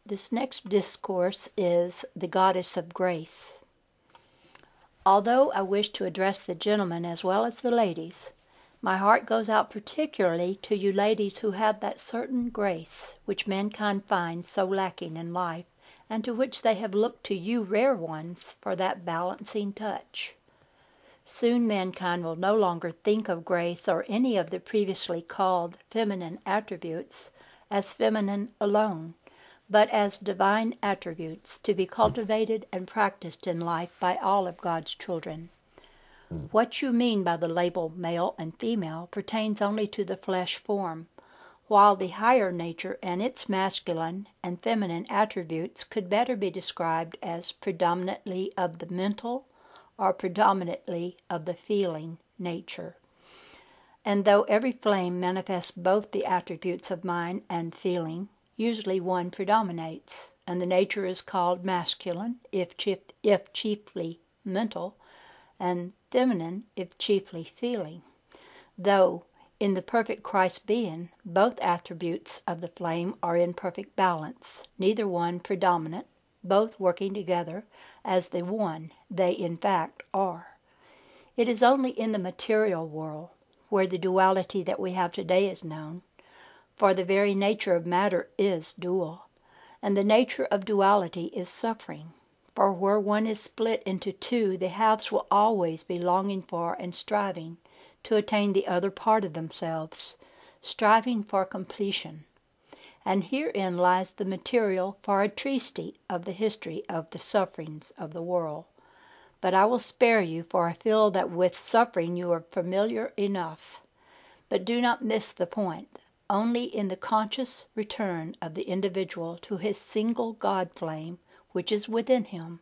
This next discourse is The Goddess of Grace. Although I wish to address the gentlemen as well as the ladies, my heart goes out particularly to you ladies who have that certain grace which mankind finds so lacking in life, and to which they have looked to you rare ones for that balancing touch. Soon mankind will no longer think of grace or any of the previously called feminine attributes as feminine alone, but as divine attributes to be cultivated and practiced in life by all of God's children. What you mean by the label male and female pertains only to the flesh form, while the higher nature and its masculine and feminine attributes could better be described as predominantly of the mental or predominantly of the feeling nature. And though every flame manifests both the attributes of mind and feeling, usually one predominates, and the nature is called masculine if chiefly mental, and feminine if chiefly feeling. Though in the perfect Christ being, both attributes of the flame are in perfect balance, neither one predominant, both working together as the one they in fact are. It is only in the material world, where the duality that we have today is known, for the very nature of matter is dual, and the nature of duality is suffering. For where one is split into two, the halves will always be longing for and striving to attain the other part of themselves, striving for completion. And herein lies the material for a treatise of the history of the sufferings of the world. But I will spare you, for I feel that with suffering you are familiar enough. But do not miss the point. Only in the conscious return of the individual to his single God flame, which is within him,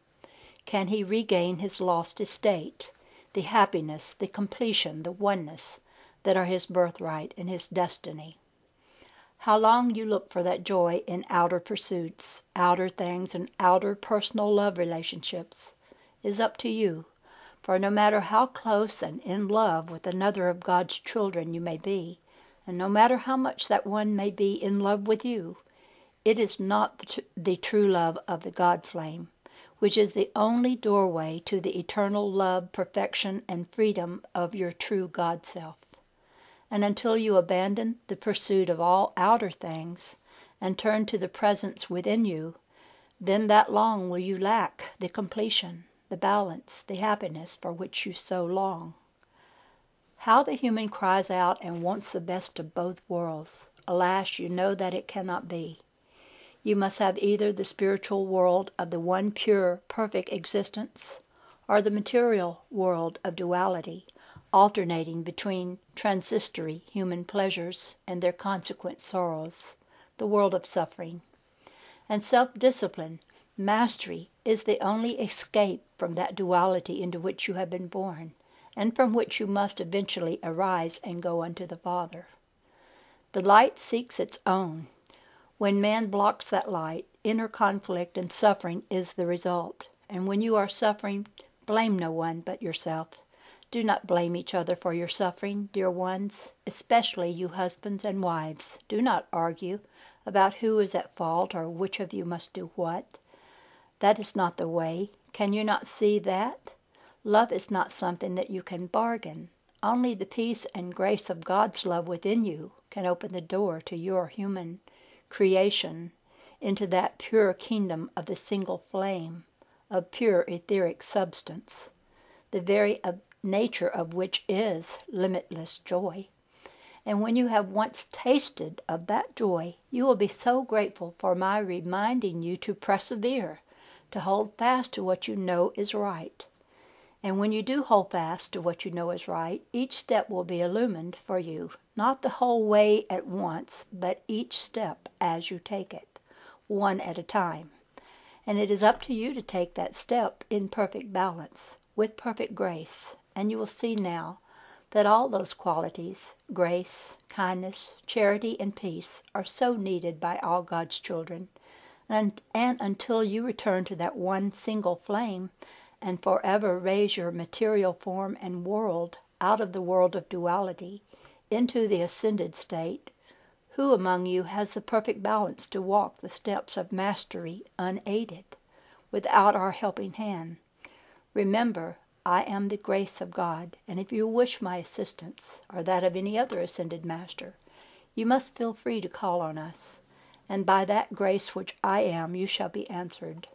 can he regain his lost estate, the happiness, the completion, the oneness that are his birthright and his destiny. How long you look for that joy in outer pursuits, outer things, and outer personal love relationships is up to you, for no matter how close and in love with another of God's children you may be, and no matter how much that one may be in love with you, it is not the true love of the God flame, which is the only doorway to the eternal love, perfection, and freedom of your true God self. And until you abandon the pursuit of all outer things and turn to the presence within you, then that long will you lack the completion, the balance, the happiness for which you so long. How the human cries out and wants the best of both worlds. Alas, you know that it cannot be. You must have either the spiritual world of the one pure, perfect existence, or the material world of duality, alternating between transitory human pleasures and their consequent sorrows, the world of suffering. And self-discipline, mastery, is the only escape from that duality into which you have been born, and from which you must eventually arise and go unto the Father. The light seeks its own. When man blocks that light, inner conflict and suffering is the result. And when you are suffering, blame no one but yourself. Do not blame each other for your suffering, dear ones, especially you husbands and wives. Do not argue about who is at fault or which of you must do what. That is not the way. Can you not see that? Love is not something that you can bargain. Only the peace and grace of God's love within you can open the door to your human creation into that pure kingdom of the single flame, of pure etheric substance, the very nature of which is limitless joy. And when you have once tasted of that joy, you will be so grateful for my reminding you to persevere, to hold fast to what you know is right. And when you do hold fast to what you know is right, each step will be illumined for you, not the whole way at once, but each step as you take it, one at a time. And it is up to you to take that step in perfect balance, with perfect grace, and you will see now that all those qualities, grace, kindness, charity, and peace, are so needed by all God's children. And until you return to that one single flame, and forever raise your material form and world out of the world of duality into the ascended state, Who among you has the perfect balance to walk the steps of mastery unaided, without our helping hand? Remember, I am the grace of God, and if you wish my assistance, or that of any other ascended master, you must feel free to call on us, and by that grace which I am, you shall be answered.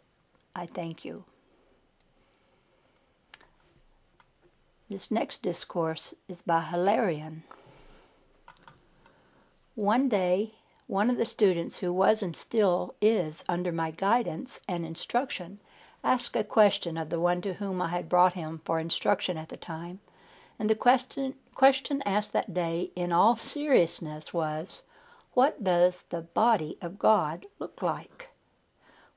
I thank you. This next discourse is by Hilarion. One day, one of the students who was and still is under my guidance and instruction asked a question of the one to whom I had brought him for instruction at the time, and the question asked that day in all seriousness was, "What does the body of God look like?"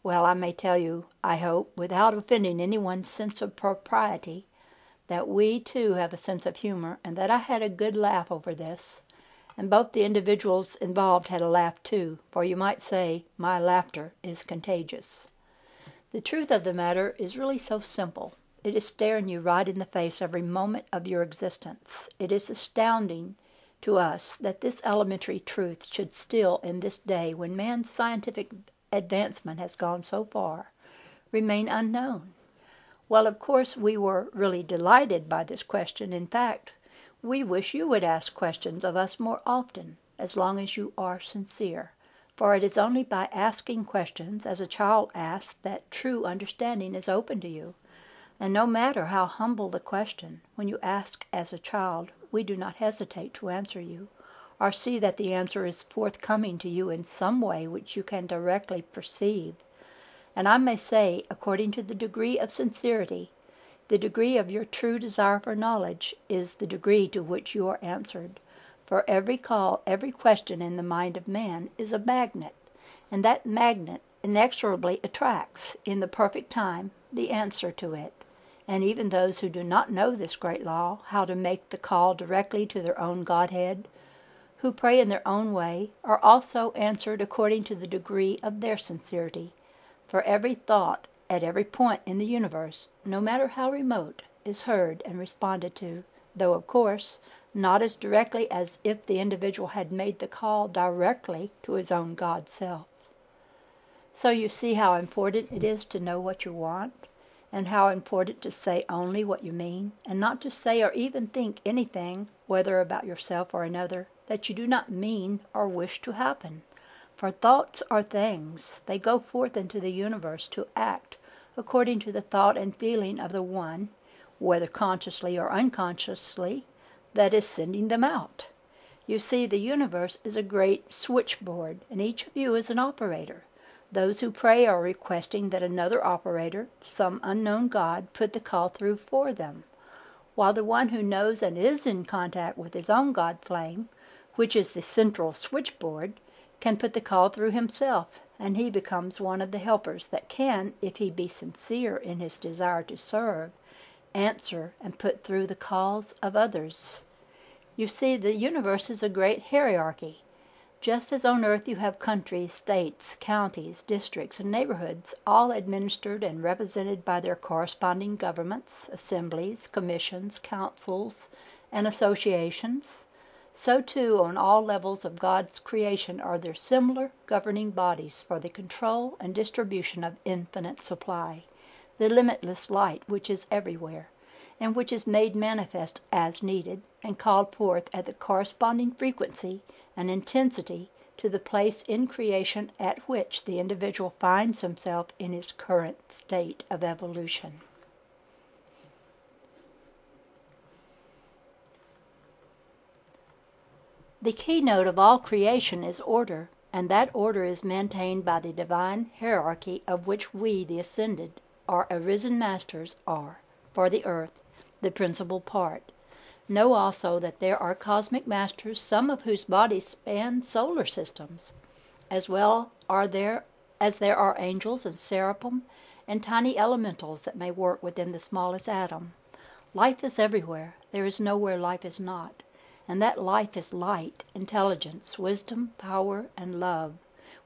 Well, I may tell you, I hope, without offending anyone's sense of propriety, that we too have a sense of humor, and that I had a good laugh over this, and both the individuals involved had a laugh too, for you might say my laughter is contagious. The truth of the matter is really so simple. It is staring you right in the face every moment of your existence. It is astounding to us that this elementary truth should still, in this day when man's scientific advancement has gone so far, remain unknown. Well, of course, we were really delighted by this question. In fact, we wish you would ask questions of us more often, as long as you are sincere. For it is only by asking questions, as a child asks, that true understanding is open to you. And no matter how humble the question, when you ask as a child, we do not hesitate to answer you, or see that the answer is forthcoming to you in some way which you can directly perceive. And I may say, according to the degree of sincerity, the degree of your true desire for knowledge is the degree to which you are answered. For every call, every question in the mind of man is a magnet, and that magnet inexorably attracts, in the perfect time, the answer to it. And even those who do not know this great law, how to make the call directly to their own Godhead, who pray in their own way, are also answered according to the degree of their sincerity. For every thought, at every point in the universe, no matter how remote, is heard and responded to, though, of course, not as directly as if the individual had made the call directly to his own God self. So you see how important it is to know what you want, and how important to say only what you mean, and not to say or even think anything, whether about yourself or another, that you do not mean or wish to happen. For thoughts are things. They go forth into the universe to act according to the thought and feeling of the one, whether consciously or unconsciously, that is sending them out. You see, the universe is a great switchboard, and each of you is an operator. Those who pray are requesting that another operator, some unknown God, put the call through for them, while the one who knows and is in contact with his own God flame, which is the central switchboard, can put the call through himself, and he becomes one of the helpers that can, if he be sincere in his desire to serve, answer and put through the calls of others. You see, the universe is a great hierarchy. Just as on earth you have countries, states, counties, districts, and neighborhoods, all administered and represented by their corresponding governments, assemblies, commissions, councils, and associations, so too on all levels of God's creation are there similar governing bodies for the control and distribution of infinite supply, the limitless light which is everywhere, and which is made manifest as needed, and called forth at the corresponding frequency and intensity to the place in creation at which the individual finds himself in his current state of evolution. The keynote of all creation is order, and that order is maintained by the divine hierarchy of which we, the ascended, or arisen masters, are, for the earth, the principal part. Know also that there are cosmic masters, some of whose bodies span solar systems, as well as there are angels and seraphim and tiny elementals that may work within the smallest atom. Life is everywhere. There is nowhere life is not. And that life is light, intelligence, wisdom, power, and love,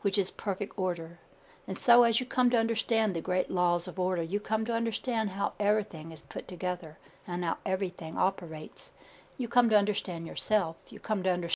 which is perfect order. And so as you come to understand the great laws of order, you come to understand how everything is put together and how everything operates. You come to understand yourself. You come to understand